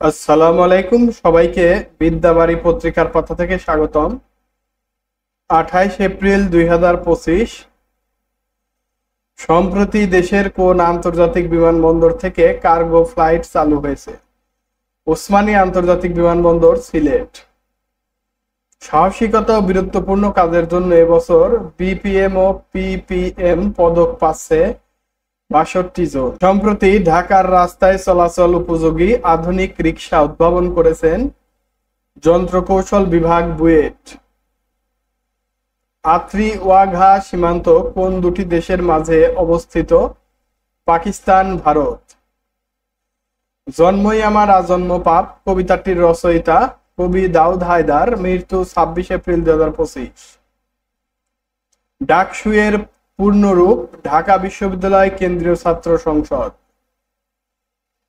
আসসালামু আলাইকুম সবাইকে বিদ্যাবাড়ি পত্রিকার পক্ষ থেকে স্বাগতম। 28 এপ্রিল 2025 সম্প্রতি দেশের কোন আন্তর্জাতিক বিমানবন্দর থেকে কার্গো ফ্লাইট চালু হয়েছে? ওসমানী আন্তর্জাতিক বিমানবন্দর, সিলেট। সাহসিকতা ও বীরত্বপূর্ণ কাজের জন্য এবছর বিপিএম ও পিপিএম পদক পাচ্ছে ৬২ জন। সম্প্রতি ঢাকার রাস্তায় চলাচল উপযোগী আধুনিক রিকশা উদ্ভাবন করেছেন যন্ত্রকৌশল বিভাগ, বুয়েট। আত্রি-ওয়াঘা সীমান্ত কোন দুটি দেশের মাঝে অবস্থিত? পাকিস্তান, ভারত। জন্মই আমার আজন্ম পাপ কবিতাটির রচয়িতা কবি দাউদ হায়দার, মৃত্যু 26 এপ্রিল 2025। ডাকসুয়ের পূর্ণরূপ ঢাকা বিশ্ববিদ্যালয় কেন্দ্রীয় ছাত্র সংসদ।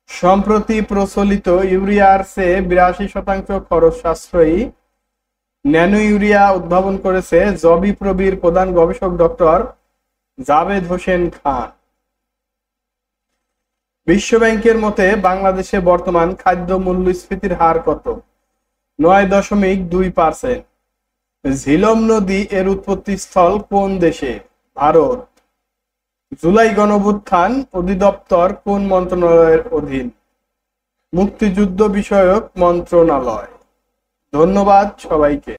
সম্প্রতি প্রচলিত ইউরিয়ার চেয়ে 82% খরচ সাশ্রয়ী ন্যানো ইউরিয়া উদ্ভাবন করেছে জবিপ্রবির প্রধান গবেষক ডক্টর জাভেদ হোসেন খান। বিশ্বব্যাংকের মতে বাংলাদেশে বর্তমান খাদ্য মূল্যস্ফীতির হার কত? 9.2%। ঝিলম নদী এর উৎপত্তি স্থল কোন দেশে? ভারত। জুলাই গণঅভ্যুত্থান অধিদপ্তর কোন মন্ত্রণালয়ের অধীন? মুক্তিযুদ্ধ বিষয়ক মন্ত্রণালয়। ধন্যবাদ সবাইকে।